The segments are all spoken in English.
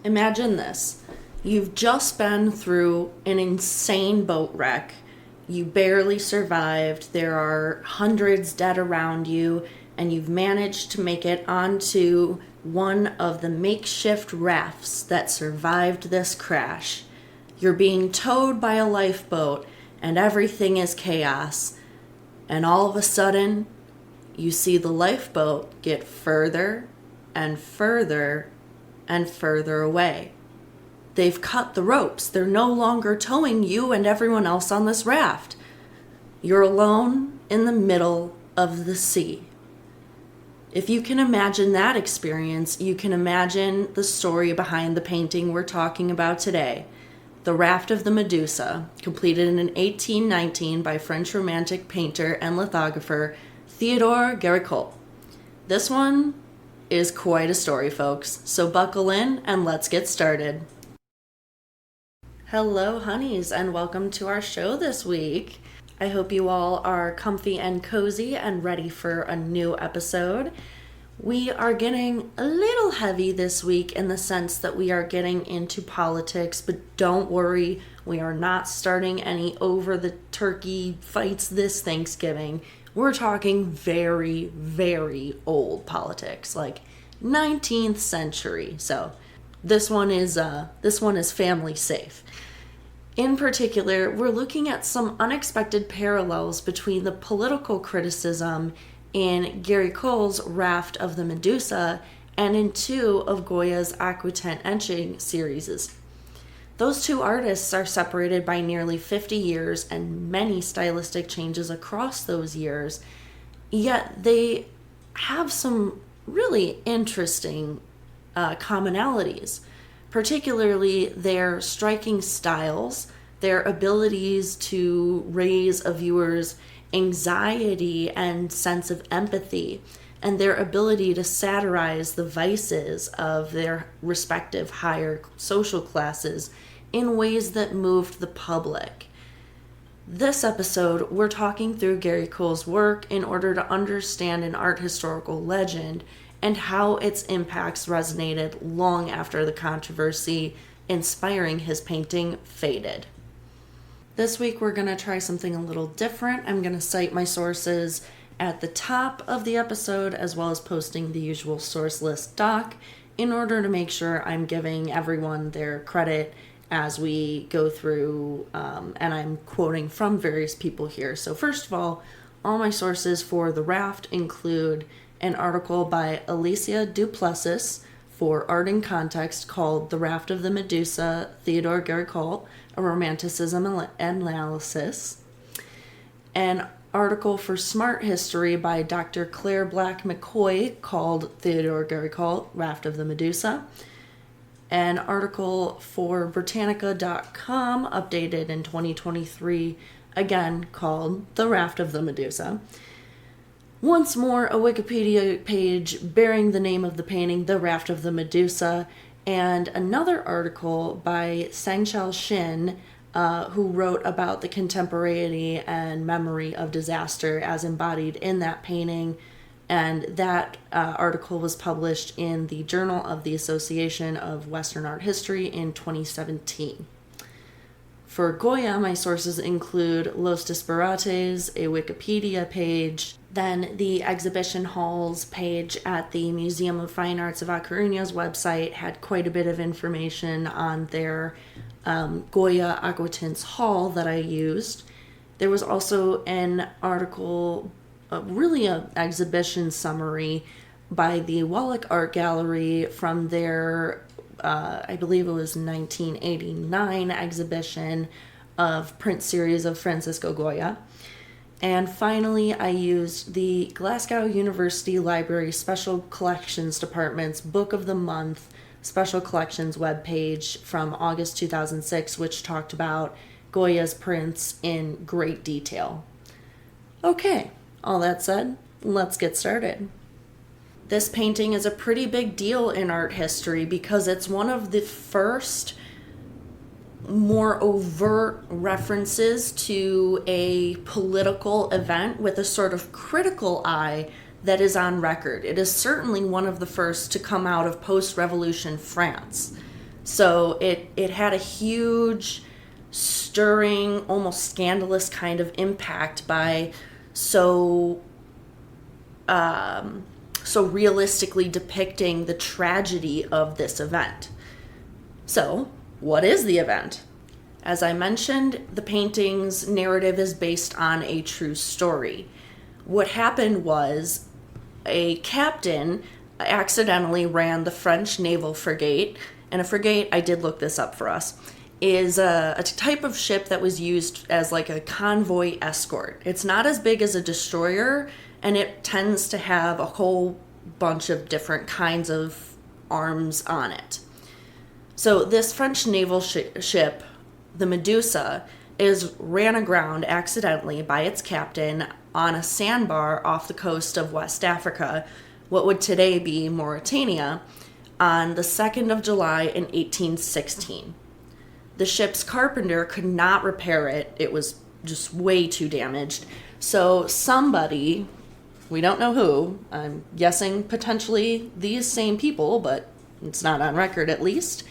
Imagine this. You've just been through an insane boat wreck. You barely survived. There are hundreds dead around you, and you've managed to make it onto one of the makeshift rafts that survived this crash. You're being towed by a lifeboat, and everything is chaos. And all of a sudden, you see the lifeboat get further and further and further away. They've cut the ropes. They're no longer towing you and everyone else on this raft. You're alone in the middle of the sea. If you can imagine that experience, you can imagine the story behind the painting we're talking about today. The Raft of the Medusa, completed in 1819 by French Romantic painter and lithographer Theodore Gericault. This one is quite a story, folks, so buckle in and let's get started. Hello, honeys, and welcome to our show this week. I hope you all are comfy and cozy and ready for a new episode. We are getting a little heavy this week in the sense that we are getting into politics, but don't worry, we are not starting any over-the-turkey fights this Thanksgiving. We're talking very, very old politics, like 19th century. So this one is family safe. In particular, we're looking at some unexpected parallels between the political criticism in Gericault's Raft of the Medusa and in two of Goya's aquatint etching series. Those two artists are separated by nearly 50 years and many stylistic changes across those years, yet they have some really interesting commonalities, particularly their striking styles, their abilities to raise a viewer's anxiety and sense of empathy, and their ability to satirize the vices of their respective higher social classes in ways that moved the public. This episode, we're talking through Gericault's work in order to understand an art historical legend and how its impacts resonated long after the controversy inspiring his painting faded. This week we're going to try something a little different. I'm going to cite my sources at the top of the episode as well as posting the usual source list doc in order to make sure I'm giving everyone their credit as we go through, and I'm quoting from various people here. So first of all my sources for The Raft include an article by Alicia Duplessis for Art in Context called The Raft of the Medusa, Theodore Gericault, A Romanticism Analysis. An article for Smart History by Dr. Claire Black McCoy called Theodore Gericault, Raft of the Medusa. An article for Britannica.com, updated in 2023, again called The Raft of the Medusa. Once more, a Wikipedia page bearing the name of the painting, The Raft of the Medusa, and another article by Sangchal Shin, who wrote about the contemporaneity and memory of disaster as embodied in that painting. And that article was published in the Journal of the Association of Western Art History in 2017. For Goya, my sources include Los Disparates, a Wikipedia page, then the exhibition halls page at the Museum of Fine Arts of A Coruña's website had quite a bit of information on their Goya aquatints hall that I used. There was also an article, really an exhibition summary by the Wallach Art Gallery from their, I believe it was 1989 exhibition of print series of Francisco Goya. And finally, I used the Glasgow University Library Special Collections Department's Book of the Month Special Collections webpage from August 2006, which talked about Goya's prints in great detail. Okay, all that said, let's get started. This painting is a pretty big deal in art history because it's one of the first more overt references to a political event with a sort of critical eye that is on record. It is certainly one of the first to come out of post-revolution France. So it had a huge, stirring, almost scandalous kind of impact by so realistically depicting the tragedy of this event. So, what is the event? As I mentioned, the painting's narrative is based on a true story. What happened was a captain accidentally ran the French naval frigate, and a frigate, I did look this up for us, is a type of ship that was used as like a convoy escort. It's not as big as a destroyer, and it tends to have a whole bunch of different kinds of arms on it. So this French naval ship, the Medusa, is ran aground accidentally by its captain on a sandbar off the coast of West Africa, what would today be Mauritania, on the 2nd of July in 1816. The ship's carpenter could not repair it. It was just way too damaged. So somebody, we don't know who, I'm guessing potentially these same people, but it's not on record at least,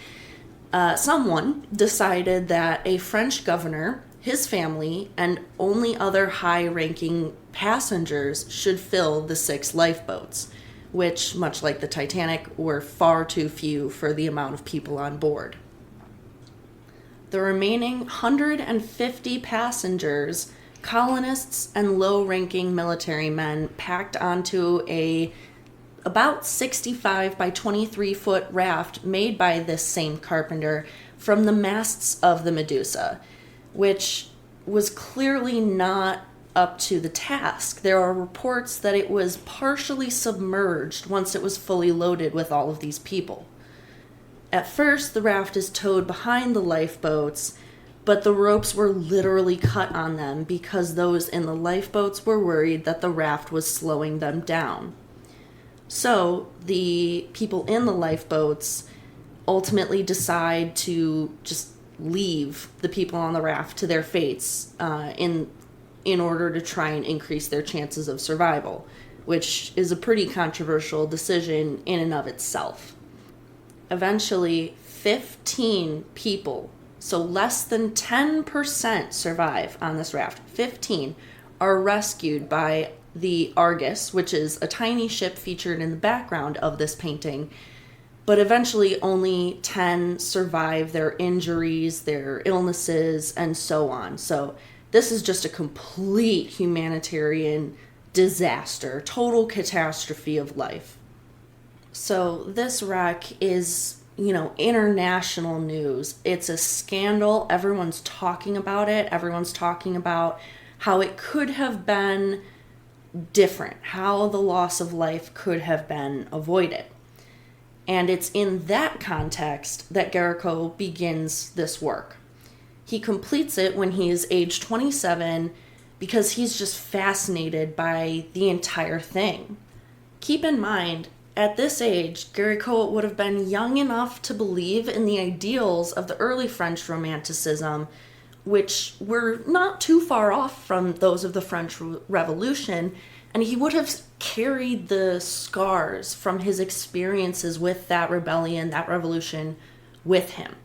someone decided that a French governor, his family, and only other high-ranking passengers should fill the 6 lifeboats, which, much like the Titanic, were far too few for the amount of people on board. The remaining 150 passengers, colonists, and low-ranking military men packed onto a about 65 by 23 foot raft made by this same carpenter from the masts of the Medusa, which was clearly not up to the task. There are reports that it was partially submerged once it was fully loaded with all of these people. At first, the raft is towed behind the lifeboats, but the ropes were literally cut on them because those in the lifeboats were worried that the raft was slowing them down. So the people in the lifeboats ultimately decide to just leave the people on the raft to their fates in order to try and increase their chances of survival, which is a pretty controversial decision in and of itself. Eventually, 15 people, so less than 10%, survive on this raft. 15 are rescued by the Argus, which is a tiny ship featured in the background of this painting, but eventually only 10 survive their injuries, their illnesses, and so on. So this is just a complete humanitarian disaster, total catastrophe of life. So this wreck is, international news. It's a scandal. Everyone's talking about it. Everyone's talking about how it could have been different, how the loss of life could have been avoided. And it's in that context that Gericault begins this work. He completes it when he is age 27 because he's just fascinated by the entire thing. Keep in mind, at this age, Gericault would have been young enough to believe in the ideals of the early French Romanticism, which were not too far off from those of the French Revolution, and he would have carried the scars from his experiences with that rebellion, that revolution, with him.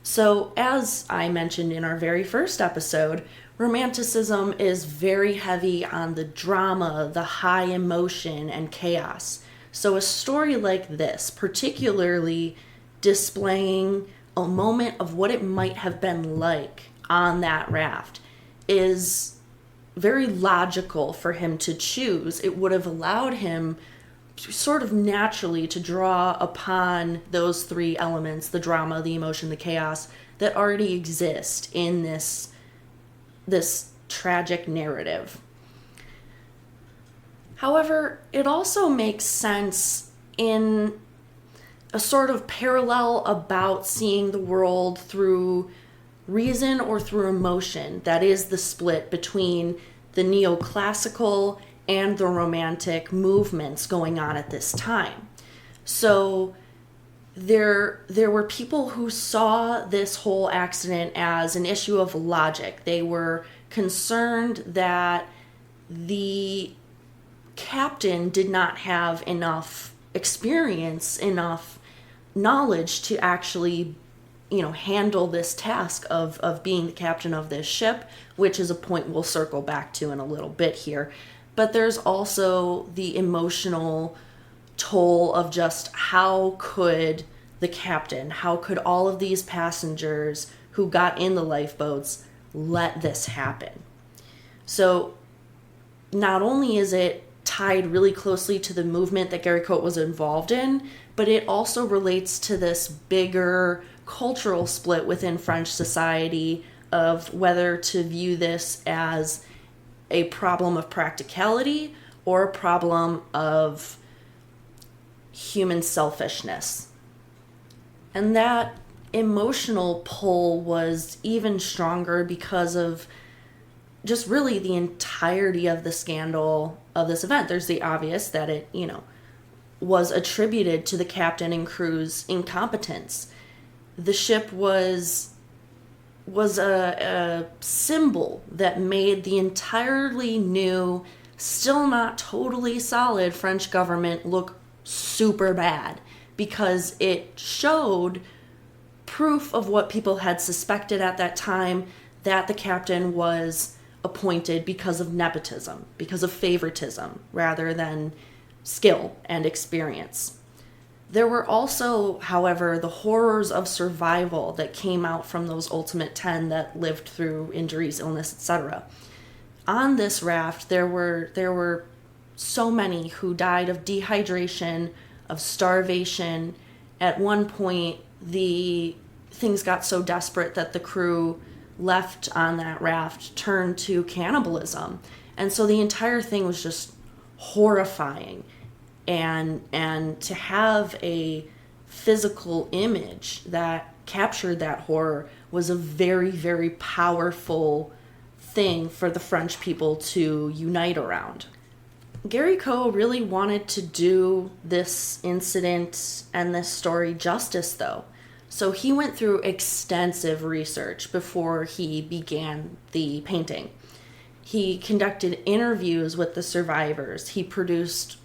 So, as I mentioned in our very first episode, Romanticism is very heavy on the drama, the high emotion, and chaos. So a story like this, particularly displaying a moment of what it might have been like on that raft, is very logical for him to choose. It would have allowed him sort of naturally to draw upon those 3 elements, the drama, the emotion, the chaos, that already exist in this tragic narrative. However, it also makes sense in a sort of parallel about seeing the world through reason or through emotion. That is the split between the neoclassical and the romantic movements going on at this time. So there were people who saw this whole accident as an issue of logic. They were concerned that the captain did not have enough experience, enough knowledge to actually, handle this task of being the captain of this ship, which is a point we'll circle back to in a little bit here. But there's also the emotional toll of just how could the captain, how could all of these passengers who got in the lifeboats let this happen? So not only is it tied really closely to the movement that Gericault was involved in, but it also relates to this bigger cultural split within French society of whether to view this as a problem of practicality or a problem of human selfishness. And that emotional pull was even stronger because of just really the entirety of the scandal of this event. There's the obvious that it, was attributed to the captain and crew's incompetence. The ship was a symbol that made the entirely new, still not totally solid French government look super bad, because it showed proof of what people had suspected at that time, that the captain was appointed because of nepotism, because of favoritism, rather than skill and experience. There were also, however, the horrors of survival that came out from those ultimate 10 that lived through injuries, illness, etc. On this raft, there were so many who died of dehydration, of starvation. At one point, the things got so desperate that the crew left on that raft turned to cannibalism. And so the entire thing was just horrifying. And to have a physical image that captured that horror was a very, very powerful thing for the French people to unite around. Gericault really wanted to do this incident and this story justice, though. So he went through extensive research before he began the painting. He conducted interviews with the survivors. He produced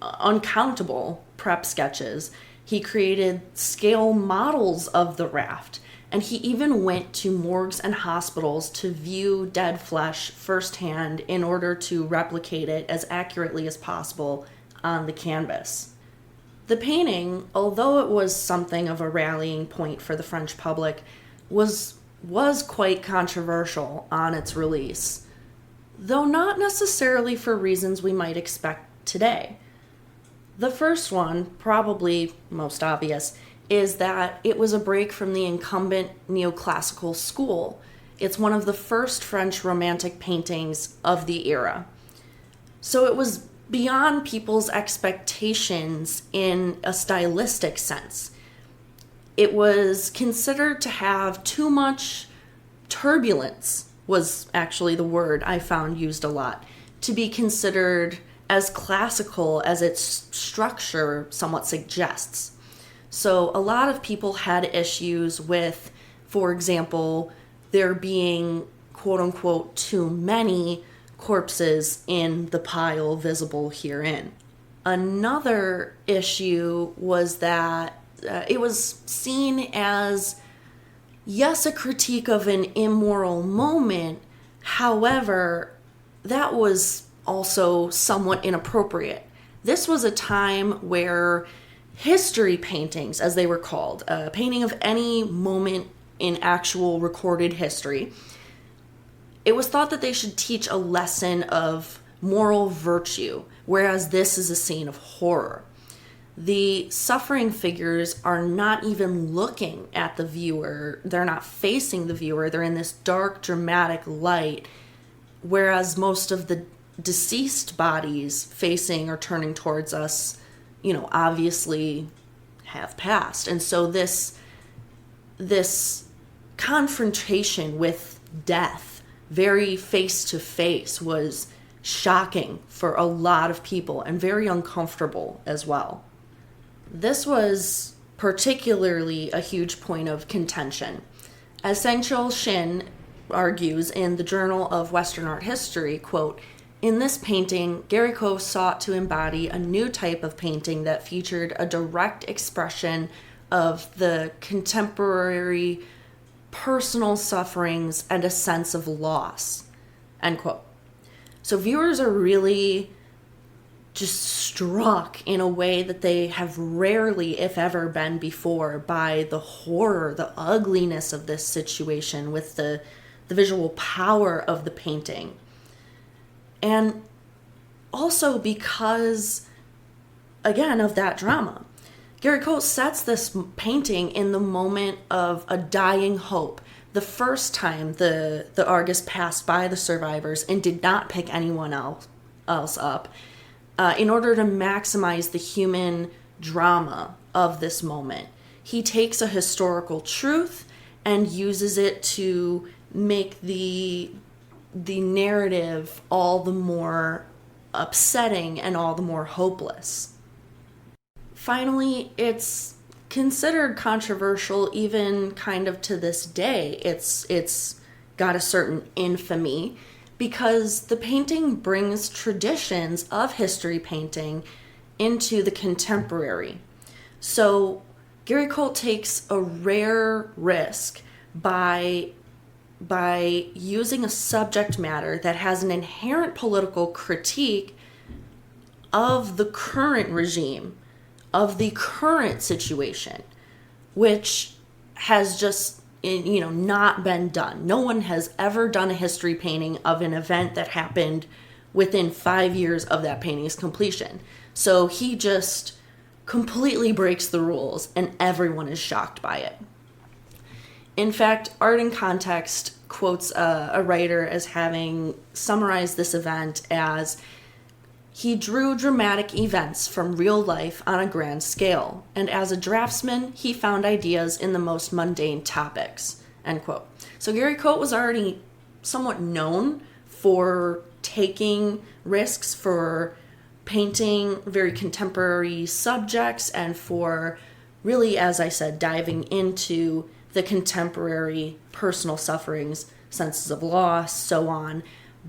uncountable prep sketches. He created scale models of the raft. And he even went to morgues and hospitals to view dead flesh firsthand in order to replicate it as accurately as possible on the canvas. The painting, although it was something of a rallying point for the French public, was quite controversial on its release, though not necessarily for reasons we might expect today. The first one, probably most obvious, is that it was a break from the incumbent neoclassical school. It's one of the first French Romantic paintings of the era. So it was beyond people's expectations in a stylistic sense. It was considered to have too much turbulence, was actually the word I found used a lot, to be considered as classical as its structure somewhat suggests. So a lot of people had issues with, for example, there being quote-unquote too many corpses in the pile visible herein. Another issue was that it was seen as, yes, a critique of an immoral moment. However, that was also somewhat inappropriate. This was a time where history paintings, as they were called, a painting of any moment in actual recorded history, it was thought that they should teach a lesson of moral virtue, whereas this is a scene of horror. The suffering figures are not even looking at the viewer. They're not facing the viewer. They're in this dark, dramatic light, whereas most of the deceased bodies facing or turning towards us, obviously have passed. And so this confrontation with death, very face to face, was shocking for a lot of people and very uncomfortable as well. This was particularly a huge point of contention. As Sang-Chul Shin argues in the Journal of Western Art History, quote, In this painting, Gericault sought to embody a new type of painting that featured a direct expression of the contemporary personal sufferings and a sense of loss, end quote. So viewers are really just struck in a way that they have rarely, if ever, been before by the horror, the ugliness of this situation with the visual power of the painting. And also because, again, of that drama. Gericault sets this painting in the moment of a dying hope. The first time the Argus passed by the survivors and did not pick anyone else up, in order to maximize the human drama of this moment. He takes a historical truth and uses it to make the narrative all the more upsetting and all the more hopeless. Finally, it's considered controversial even kind of to this day. It's got a certain infamy because the painting brings traditions of history painting into the contemporary. So Gericault takes a rare risk by using a subject matter that has an inherent political critique of the current regime, of the current situation, which has just not been done. No one has ever done a history painting of an event that happened within 5 years of that painting's completion. So he just completely breaks the rules and everyone is shocked by it. In fact, Art in Context quotes a writer as having summarized this event as, he drew dramatic events from real life on a grand scale, and as a draftsman, he found ideas in the most mundane topics, end quote. So Gericault was already somewhat known for taking risks, for painting very contemporary subjects, and for really, as I said, diving into the contemporary personal sufferings, senses of loss, so on.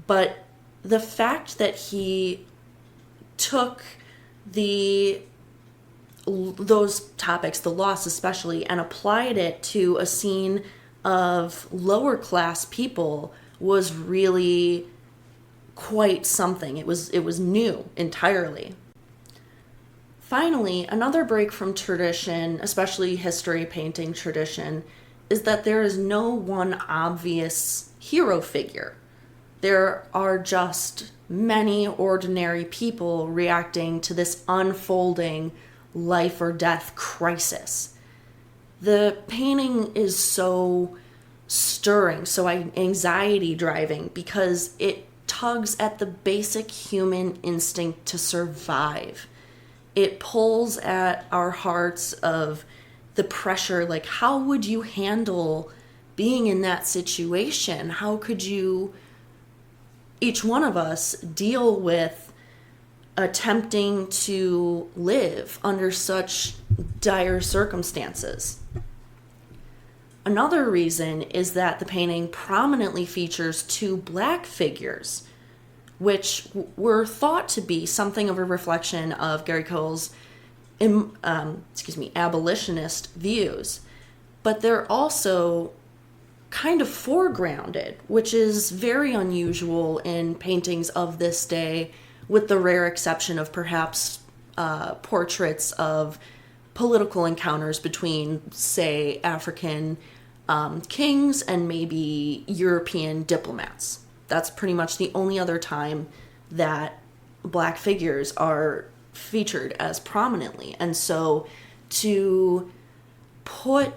But the fact that he took those topics, the loss especially, and applied it to a scene of lower class people was really quite something. It was new entirely. Finally, another break from tradition, especially history painting tradition, is that there is no one obvious hero figure. There are just many ordinary people reacting to this unfolding life or death crisis. The painting is so stirring, so anxiety driving, because it tugs at the basic human instinct to survive. It pulls at our hearts of the pressure, like, how would you handle being in that situation? How could you, each one of us, deal with attempting to live under such dire circumstances? Another reason is that the painting prominently features two black figures, which were thought to be something of a reflection of Gericault's abolitionist views. But they're also kind of foregrounded, which is very unusual in paintings of this day, with the rare exception of perhaps portraits of political encounters between, say, African kings and maybe European diplomats. That's pretty much the only other time that black figures are featured as prominently. And so to put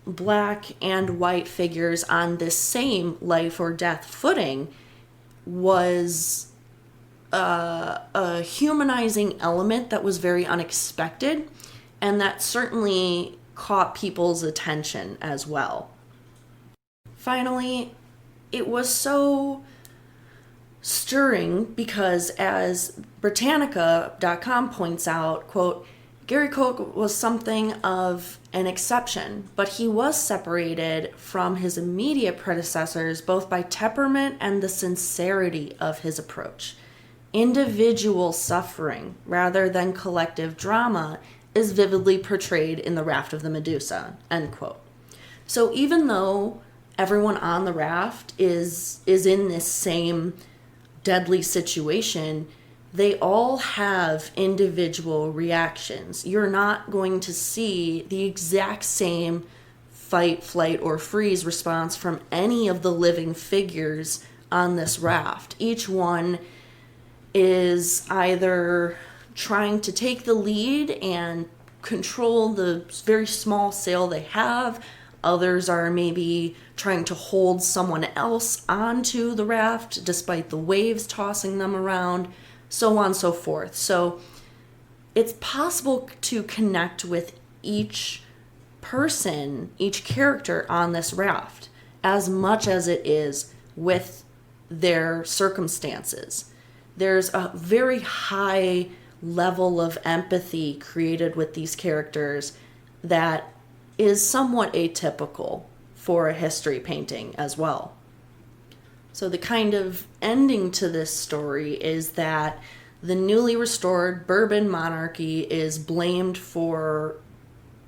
black and white figures on this same life or death footing was a humanizing element that was very unexpected, and that certainly caught people's attention as well. Finally, it was so stirring because, as Britannica.com points out, quote, Gericault was something of an exception, but he was separated from his immediate predecessors both by temperament and the sincerity of his approach. individual suffering rather than collective drama is vividly portrayed in the Raft of the Medusa, end quote. So even though everyone on the raft is in this same deadly situation, they all have individual reactions. You're not going to see the exact same fight, flight, or freeze response from any of the living figures on this raft. Each one is either trying to take the lead and control the very small sail they have. Others are maybe trying to hold someone else onto the raft despite the waves tossing them around, so on and so forth. So it's possible to connect with each person, each character on this raft, as much as it is with their circumstances. There's a very high level of empathy created with these characters that is somewhat atypical for a history painting as well. So the kind of ending to this story is that the newly restored Bourbon monarchy is blamed for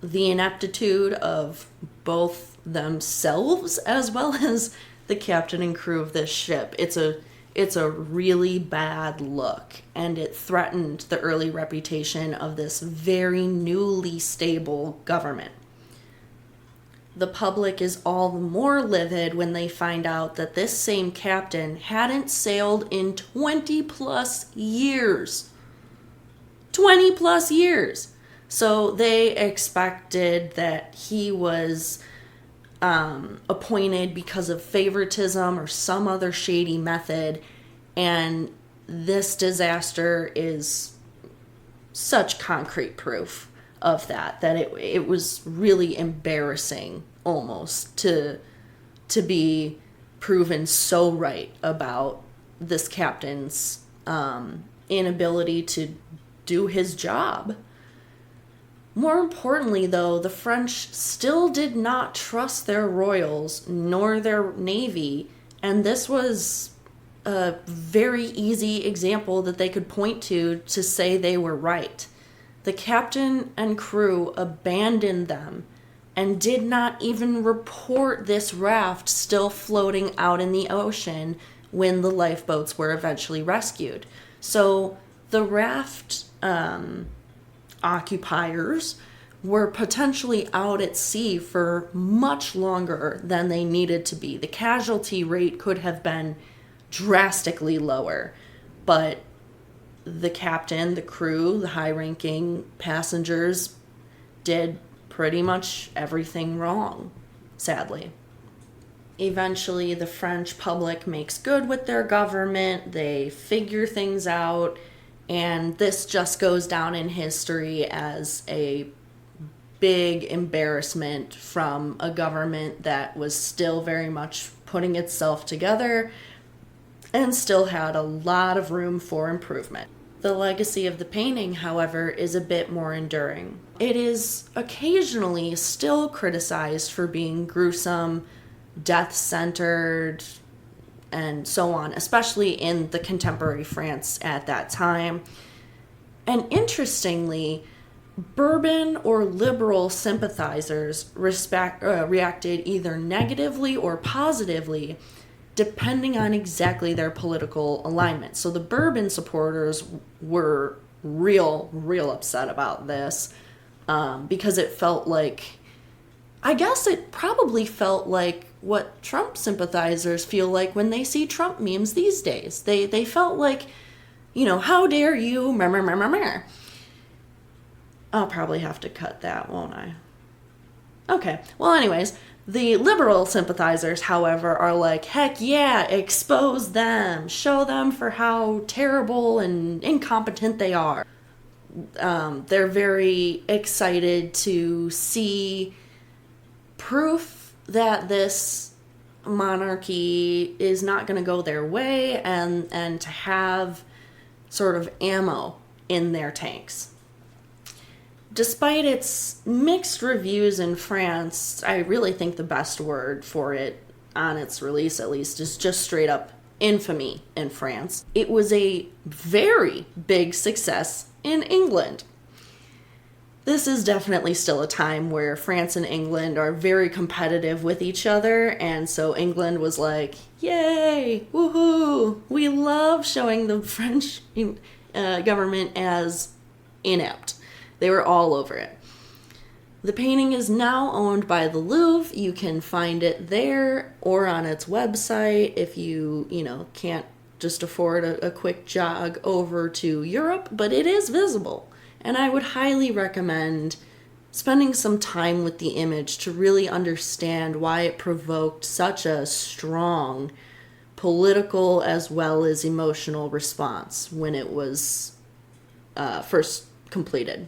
the ineptitude of both themselves as well as the captain and crew of this ship. It's a really bad look, and it threatened the early reputation of this very newly stable government. The public is all the more livid when they find out that this same captain hadn't sailed in 20 plus years. 20 plus years! So they expected that he was appointed because of favoritism or some other shady method, and this disaster is such concrete proof of that it was really embarrassing almost to be proven so right about this captain's inability to do his job. More importantly, though, the French still did not trust their royals nor their navy, and this was a very easy example that they could point to say they were right. The captain and crew abandoned them and did not even report this raft still floating out in the ocean when the lifeboats were eventually rescued. So the raft occupiers were potentially out at sea for much longer than they needed to be. The casualty rate could have been drastically lower, but the captain, the crew, the high-ranking passengers did pretty much everything wrong, sadly. Eventually, the French public makes good with their government. They figure things out, and this just goes down in history as a big embarrassment from a government that was still very much putting itself together and still had a lot of room for improvement. The legacy of the painting, however, is a bit more enduring. It is occasionally still criticized for being gruesome, death-centered, and so on, especially in the contemporary France at that time. And interestingly, Bourbon or liberal sympathizers reacted either negatively or positively depending on exactly their political alignment. So the Bourbon supporters were real upset about this because it felt like, I guess it probably felt like what Trump sympathizers feel like when they see Trump memes these days. They felt like, how dare you, meh, meh, meh, meh, meh. I'll probably have to cut that, won't I? Okay, well anyways, the liberal sympathizers, however, are like, heck yeah, expose them, show them for how terrible and incompetent they are. They're very excited to see proof that this monarchy is not going to go their way and to have sort of ammo in their tanks. Despite its mixed reviews in France, I really think the best word for it, on its release at least, is just straight up infamy in France. It was a very big success in England. This is definitely still a time where France and England are very competitive with each other, and so England was like, yay, woohoo, we love showing the French government as inept. They were all over it. The painting is now owned by the Louvre. You can find it there or on its website if you can't just afford a quick jog over to Europe, but it is visible. And I would highly recommend spending some time with the image to really understand why it provoked such a strong political as well as emotional response when it was first completed.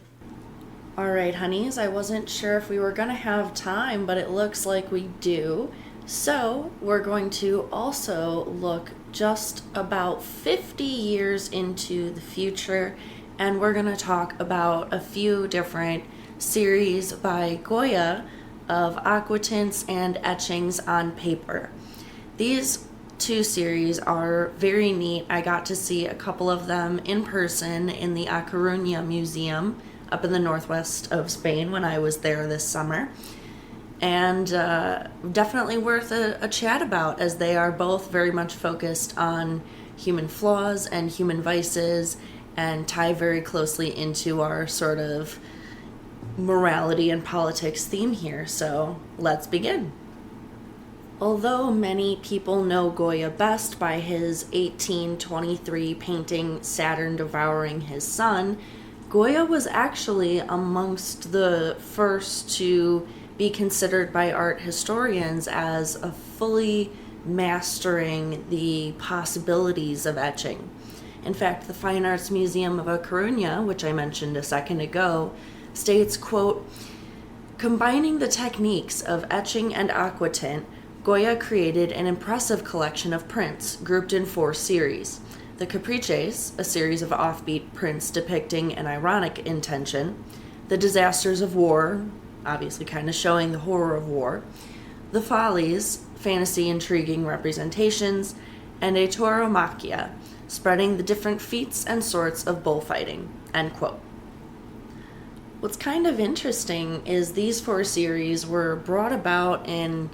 All right, honeys, I wasn't sure if we were going to have time, but it looks like we do. So we're going to also look just about 50 years into the future, and we're going to talk about a few different series by Goya of aquatints and etchings on paper. These two series are very neat. I got to see a couple of them in person in the A Coruña Museum up in the northwest of Spain when I was there this summer. And definitely worth a chat about, as they are both very much focused on human flaws and human vices and tie very closely into our sort of morality and politics theme here. So let's begin. Although many people know Goya best by his 1823 painting Saturn Devouring His Son, Goya was actually amongst the first to be considered by art historians as a fully mastering the possibilities of etching. In fact, the Fine Arts Museum of A Coruña, which I mentioned a second ago, states, quote, "Combining the techniques of etching and aquatint, Goya created an impressive collection of prints grouped in 4 series. The Caprices, a series of offbeat prints depicting an ironic intention. The Disasters of War, obviously kind of showing the horror of war. The Follies, fantasy intriguing representations. And a Tauromaquia, spreading the different feats and sorts of bullfighting," end quote. What's kind of interesting is these 4 series were brought about in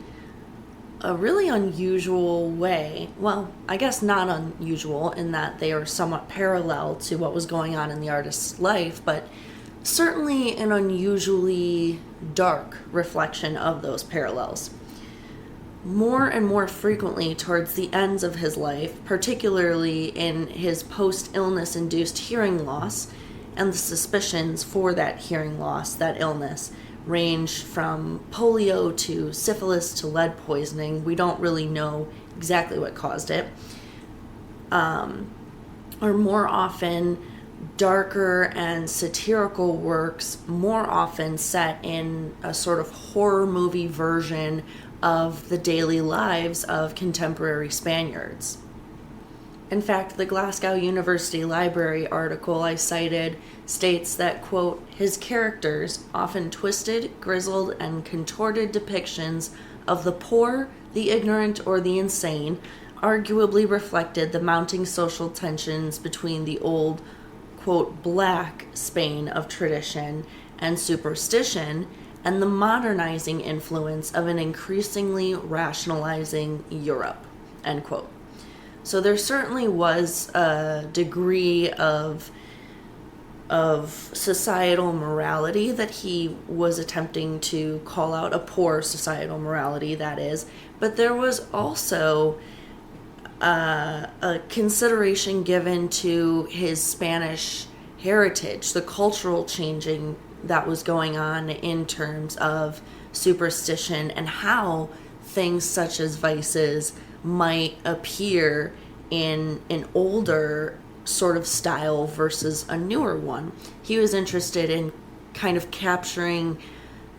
a really unusual way. Well, I guess not unusual in that they are somewhat parallel to what was going on in the artist's life, but certainly an unusually dark reflection of those parallels. More and more frequently towards the ends of his life, particularly in his post-illness induced hearing loss, and the suspicions for that hearing loss, that illness, range from polio to syphilis to lead poisoning. We don't really know exactly what caused it. Or more often, darker and satirical works, more often set in a sort of horror movie version of the daily lives of contemporary Spaniards. In fact, the Glasgow University Library article I cited states that, quote, "His characters, often twisted, grizzled, and contorted depictions of the poor, the ignorant, or the insane, arguably reflected the mounting social tensions between the old, quote, black Spain of tradition and superstition and the modernizing influence of an increasingly rationalizing Europe," end quote. So there certainly was a degree of societal morality that he was attempting to call out, a poor societal morality, that is, but there was also a consideration given to his Spanish heritage, the cultural changing that was going on in terms of superstition and how things such as vices might appear in an older sort of style versus a newer one. He was interested in kind of capturing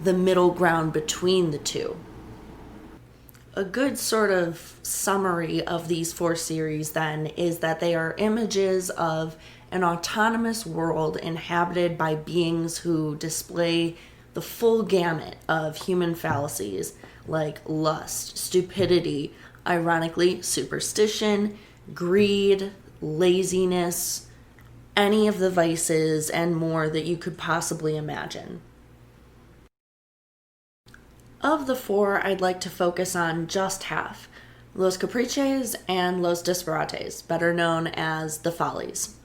the middle ground between the two. A good sort of summary of these 4 series then is that they are images of an autonomous world inhabited by beings who display the full gamut of human fallacies like lust, stupidity, ironically, superstition, greed, laziness, any of the vices and more that you could possibly imagine. Of the four, I'd like to focus on just half, Los Caprices and Los Disparates, better known as the Follies.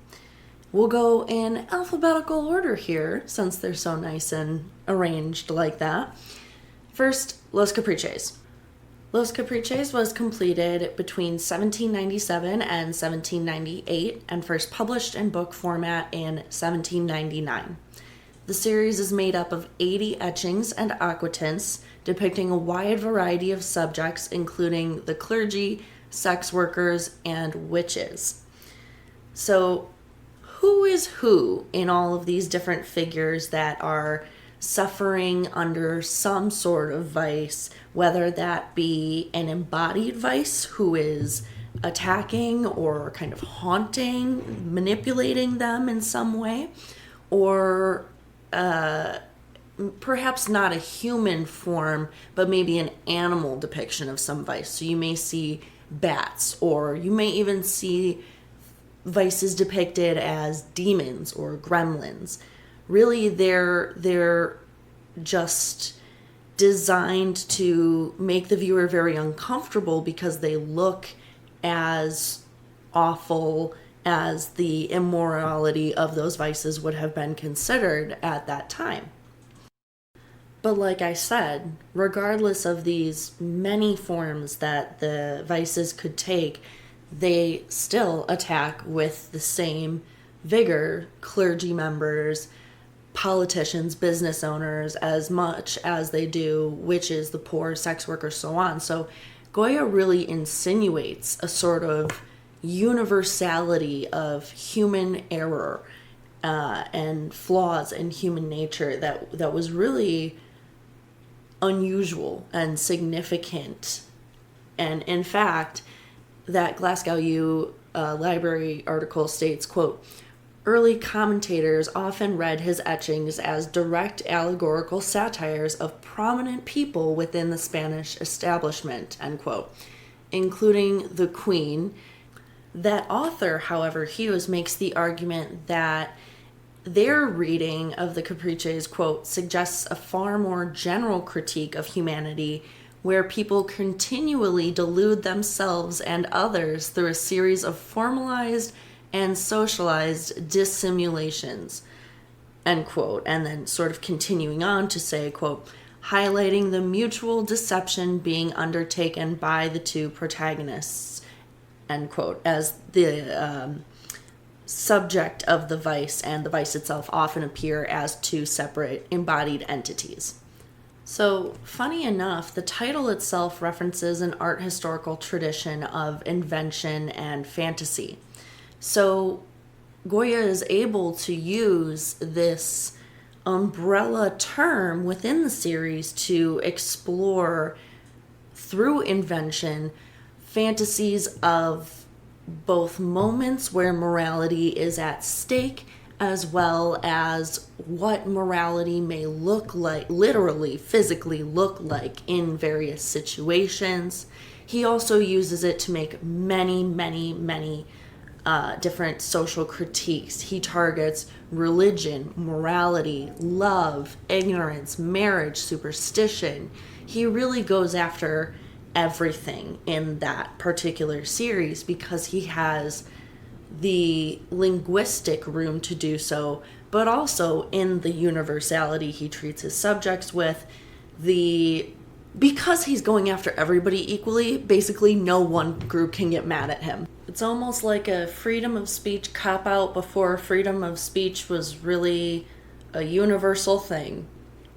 We'll go in alphabetical order here, since they're so nice and arranged like that. First, Los Caprices. Los Caprices was completed between 1797 and 1798 and first published in book format in 1799. The series is made up of 80 etchings and aquatints depicting a wide variety of subjects, including the clergy, sex workers, and witches. So, who is who in all of these different figures that are suffering under some sort of vice, whether that be an embodied vice who is attacking or kind of haunting, manipulating them in some way, or perhaps not a human form, but maybe an animal depiction of some vice. So you may see bats, or you may even see vices depicted as demons or gremlins. Really, they're just designed to make the viewer very uncomfortable because they look as awful as the immorality of those vices would have been considered at that time. But like I said, regardless of these many forms that the vices could take, they still attack with the same vigor clergy members, politicians, business owners, as much as they do witches, the poor, sex workers, so on. So Goya really insinuates a sort of universality of human error and flaws in human nature that was really unusual and significant. And in fact, that Glasgow U library article states, quote, "Early commentators often read his etchings as direct allegorical satires of prominent people within the Spanish establishment," end quote, including the Queen. That author, however, Hughes, makes the argument that their reading of the Caprices, quote, suggests a far more general critique of humanity where people continually delude themselves and others through a series of formalized and socialized dissimulations, end quote. And then sort of continuing on to say, quote, highlighting the mutual deception being undertaken by the two protagonists, end quote, as the subject of the vice and the vice itself often appear as two separate embodied entities. So, funny enough, the title itself references an art historical tradition of invention and fantasy. So, Goya is able to use this umbrella term within the series to explore, through invention, fantasies of both moments where morality is at stake, as well as what morality may look like, literally, physically look like in various situations. He also uses it to make many different social critiques. He targets religion, morality, love, ignorance, marriage, superstition. He really goes after everything in that particular series because he has the linguistic room to do so, but also in the universality he treats his subjects with. Because he's going after everybody equally, basically no one group can get mad at him. It's almost like a freedom of speech cop-out before freedom of speech was really a universal thing.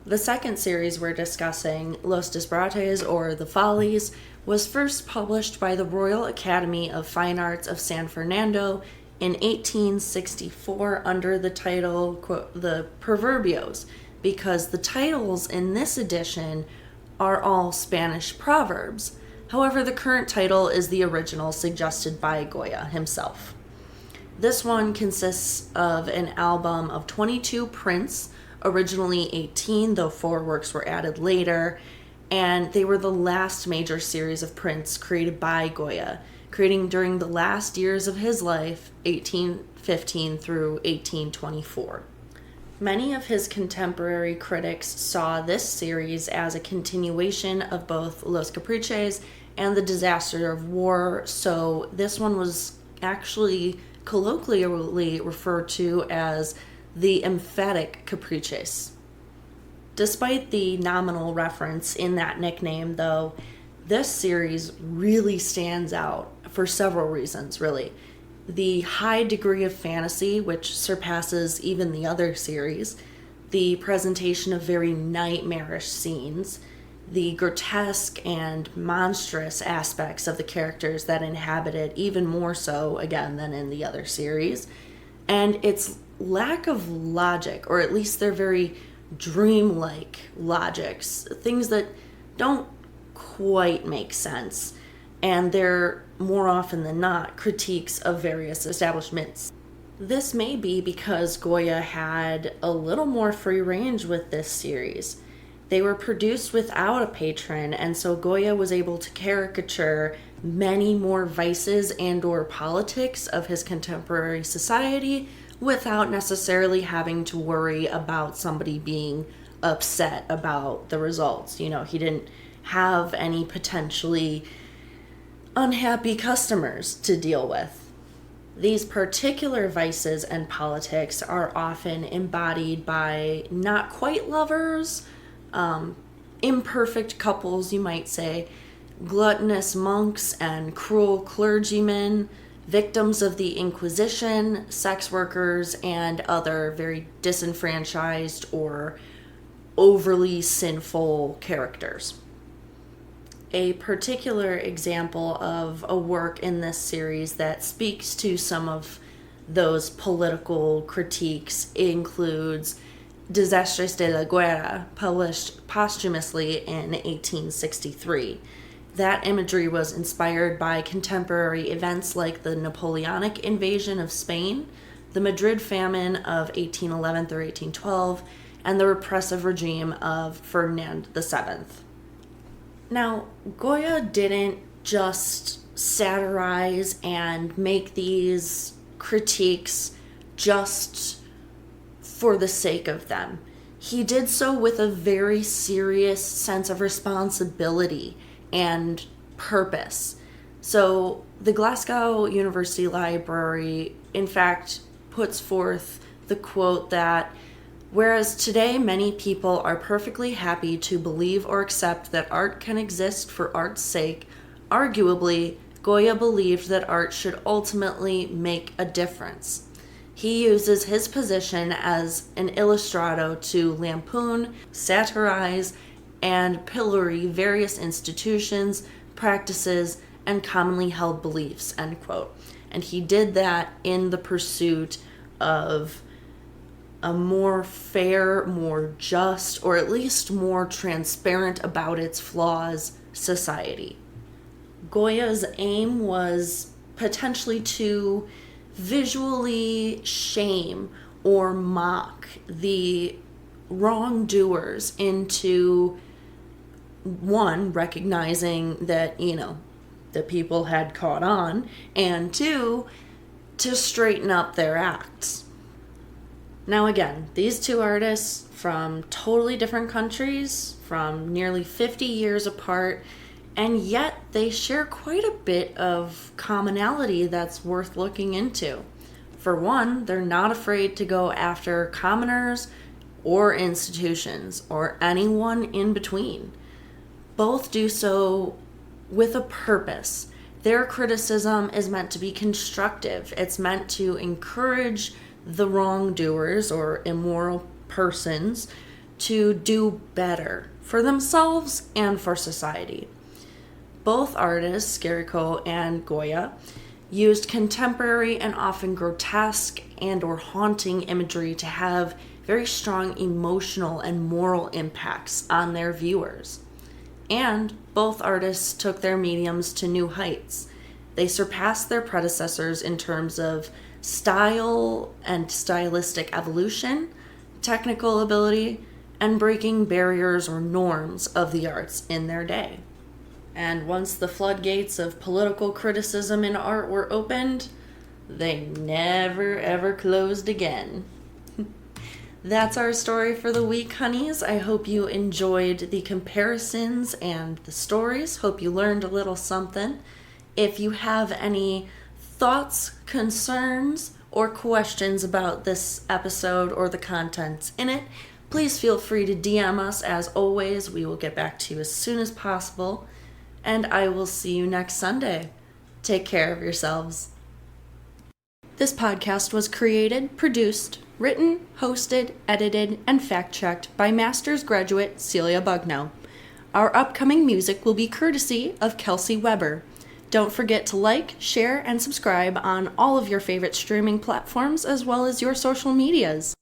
The second series we're discussing, Los Disparates, or The Follies, was first published by the Royal Academy of Fine Arts of San Fernando in 1864 under the title, quote, The Proverbios, because the titles in this edition are all Spanish proverbs. However, the current title is the original suggested by Goya himself. This one consists of an album of 22 prints, originally 18, though 4 works were added later, and they were the last major series of prints created by Goya, creating during the last years of his life, 1815 through 1824. Many of his contemporary critics saw this series as a continuation of both Los Caprices and the Disaster of War, so this one was actually colloquially referred to as the emphatic Caprices. Despite the nominal reference in that nickname, though, this series really stands out for several reasons, really. The high degree of fantasy, which surpasses even the other series, the presentation of very nightmarish scenes, the grotesque and monstrous aspects of the characters that inhabit it, even more so, again, than in the other series, and its lack of logic, or at least their very dreamlike logics, things that don't quite make sense, and they're more often than not critiques of various establishments. This may be because Goya had a little more free range with this series. They were produced without a patron, and so Goya was able to caricature many more vices and or politics of his contemporary society without necessarily having to worry about somebody being upset about the results. You know, he didn't have any potentially unhappy customers to deal with. These particular vices and politics are often embodied by not quite lovers, imperfect couples, you might say, gluttonous monks and cruel clergymen, victims of the Inquisition, sex workers, and other very disenfranchised or overly sinful characters. A particular example of a work in this series that speaks to some of those political critiques includes Desastres de la Guerra, published posthumously in 1863. That imagery was inspired by contemporary events like the Napoleonic invasion of Spain, the Madrid famine of 1811 through 1812, and the repressive regime of Ferdinand VII. Now, Goya didn't just satirize and make these critiques just for the sake of them. He did so with a very serious sense of responsibility and purpose. So the Glasgow University Library, in fact, puts forth the quote that, "Whereas today many people are perfectly happy to believe or accept that art can exist for art's sake, arguably, Goya believed that art should ultimately make a difference. He uses his position as an illustrato to lampoon, satirize, and pillory various institutions, practices, and commonly held beliefs," end quote. And he did that in the pursuit of a more fair, more just, or at least more transparent about its flaws society. Goya's aim was potentially to visually shame or mock the wrongdoers into, one, recognizing that, the people had caught on, and two, to straighten up their acts. Now again, these two artists from totally different countries, from nearly 50 years apart, and yet they share quite a bit of commonality that's worth looking into. For one, they're not afraid to go after commoners or institutions or anyone in between. Both do so with a purpose. Their criticism is meant to be constructive. It's meant to encourage the wrongdoers or immoral persons to do better for themselves and for society. Both artists, Gericault and Goya, used contemporary and often grotesque and or haunting imagery to have very strong emotional and moral impacts on their viewers. And both artists took their mediums to new heights. They surpassed their predecessors in terms of style and stylistic evolution, technical ability, and breaking barriers or norms of the arts in their day. And once the floodgates of political criticism in art were opened, they never ever closed again. That's our story for the week, honeys. I hope you enjoyed the comparisons and the stories. Hope you learned a little something. If you have any thoughts, concerns, or questions about this episode or the contents in it, please feel free to DM us. As always, we will get back to you as soon as possible. And I will see you next Sunday. Take care of yourselves. This podcast was created, produced, written, hosted, edited, and fact-checked by Master's graduate Celia Bugno. Our upcoming music will be courtesy of Kelsey Weber. Don't forget to like, share, and subscribe on all of your favorite streaming platforms as well as your social medias.